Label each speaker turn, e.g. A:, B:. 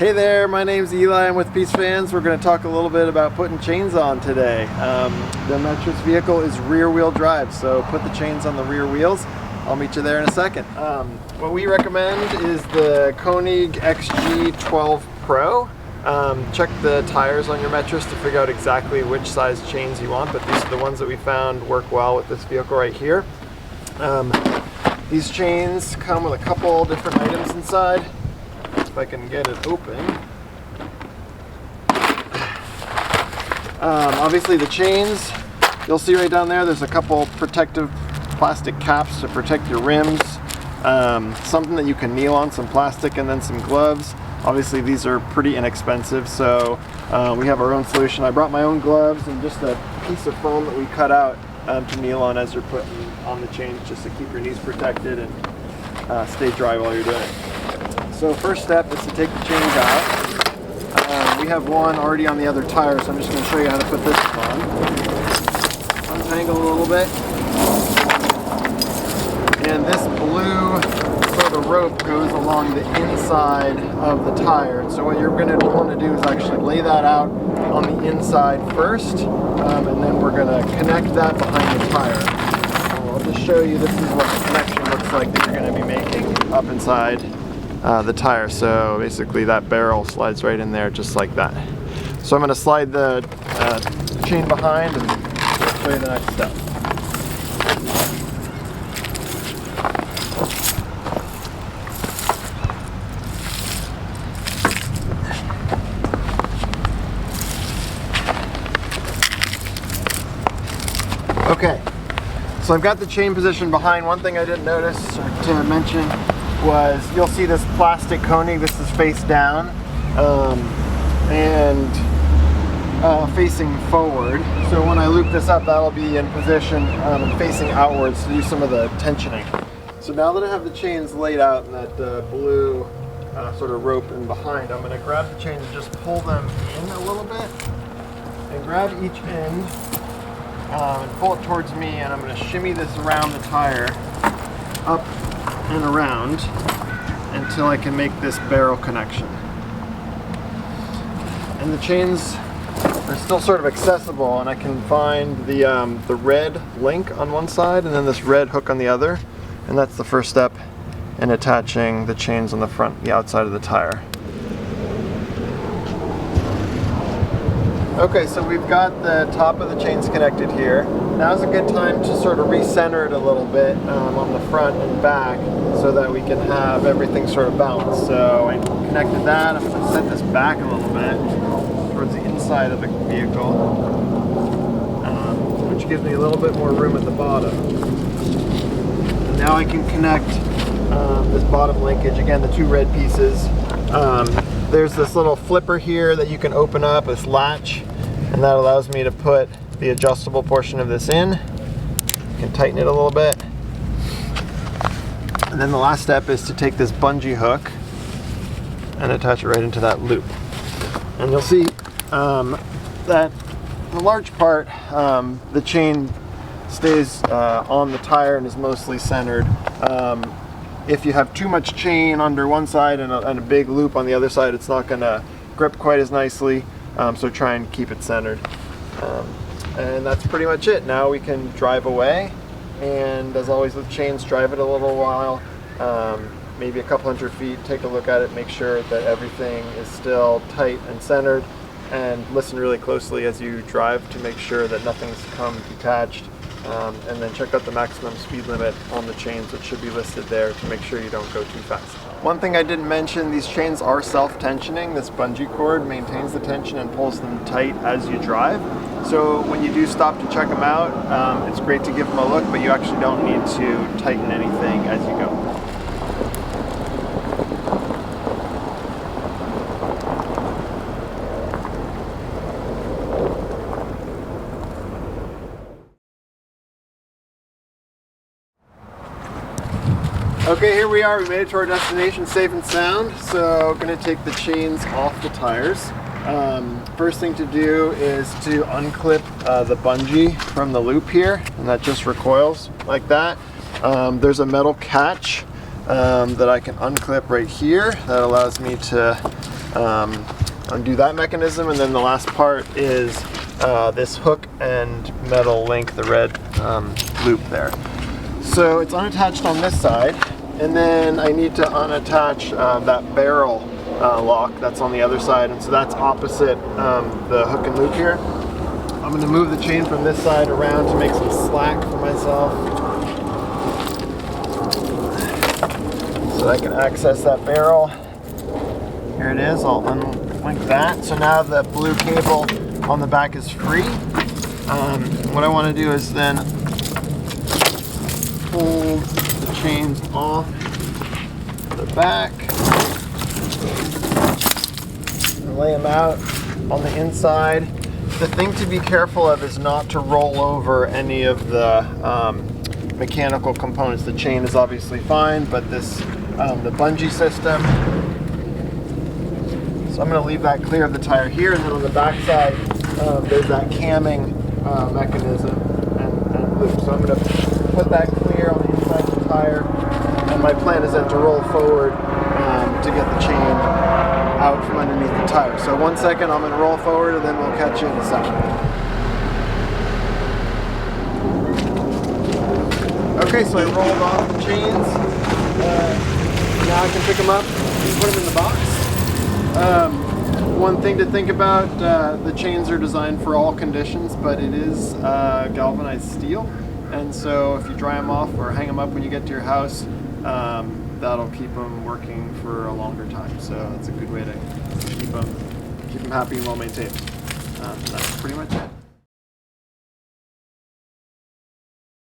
A: Hey there, my name's Eli. I'm with Peace Fans. We're going to talk a little bit about putting chains on today. The Metris vehicle is rear wheel drive, so put the chains on the rear wheels. I'll meet you there in a second. What we recommend is the Koenig XG12 Pro. Check the tires on your Metris to figure out exactly which size chains you want, but these are the ones that we found work well with this vehicle right here. These chains come with a couple different items inside. If I can get it open. Obviously the chains, you'll see right down there, there's a couple protective plastic caps to protect your rims. Something that you can kneel on, some plastic, and then some gloves. Obviously these are pretty inexpensive, so we have our own solution. I brought my own gloves and just a piece of foam that we cut out to kneel on as you're putting on the chains, just to keep your knees protected and stay dry while you're doing it. So first step is to take the chains out. We have one already on the other tire, so I'm just going to show you how to put this on. Untangle a little bit. And this blue sort of rope goes along the inside of the tire. So what you're going to want to do is actually lay that out on the inside first, and then we're going to connect that behind the tire. I'll just show you, this is what the connection looks like that you're going to be making up inside the tire. So basically that barrel slides right in there just like that. So I'm going to slide the chain behind and show you the next step. Okay, so I've got the chain position behind. One thing I didn't notice or to mention was you'll see this plastic Koenig. This is face down and facing forward. So when I loop this up, that'll be in position and facing outwards to do some of the tensioning. So now that I have the chains laid out in that blue sort of rope in behind, I'm going to grab the chains and just pull them in a little bit and grab each end and pull it towards me, and I'm going to shimmy this around the tire up and around until I can make this barrel connection. And the chains are still sort of accessible, and I can find the red link on one side and then this red hook on the other, and that's the first step in attaching the chains on the front, the outside of the tire. Okay, so we've got the top of the chains connected here. Now's a good time to sort of recenter it a little bit on the front and back so that we can have everything sort of balanced. So I connected that. I'm going to set this back a little bit towards the inside of the vehicle, which gives me a little bit more room at the bottom. And now I can connect this bottom linkage, again the two red pieces. There's this little flipper here that you can open up, this latch, and that allows me to put the adjustable portion of this in. You can tighten it a little bit. And then the last step is to take this bungee hook and attach it right into that loop. And you'll see that in large part the chain stays on the tire and is mostly centered. If you have too much chain under one side and a big loop on the other side, it's not going to grip quite as nicely, so try and keep it centered. And that's pretty much it. Now we can drive away, and as always with chains, drive it a little while, maybe a couple hundred feet, take a look at it, make sure that everything is still tight and centered, and listen really closely as you drive to make sure that nothing's come detached. And then check out the maximum speed limit on the chains, which should be listed there, to make sure you don't go too fast. One thing I didn't mention, these chains are self-tensioning. This bungee cord maintains the tension and pulls them tight as you drive. So when you do stop to check them out, it's great to give them a look, but you actually don't need to tighten anything as you go. Okay, here we are. We made it to our destination safe and sound. So I'm going to take the chains off the tires. First thing to do is to unclip the bungee from the loop here, and that just recoils like that. There's a metal catch that I can unclip right here that allows me to undo that mechanism, and then the last part is this hook and metal link, the red loop there. So it's unattached on this side, and then I need to unattach that barrel lock that's on the other side, and so that's opposite the hook and loop here. I'm going to move the chain from this side around to make some slack for myself so I can access that barrel. Here it is. I'll unlink that. So now the blue cable on the back is free. What I want to do is then pull the chains off the back and lay them out on the inside. The thing to be careful of is not to roll over any of the mechanical components. The chain is obviously fine, but this the bungee system. So I'm going to leave that clear of the tire here, and then on the back side there's that camming mechanism and loop. So I'm going to put that clear on the inside of the tire, and my plan is then to roll forward to get the chain out from underneath the tire. So 1 second, I'm going to roll forward, and then we'll catch you in a second. Okay, so I rolled off the chains. Now I can pick them up and put them in the box. One thing to think about, the chains are designed for all conditions, but it is galvanized steel, and so if you dry them off or hang them up when you get to your house, that'll keep them working for a longer time. So it's a good way to keep them happy and well maintained. That's pretty much it.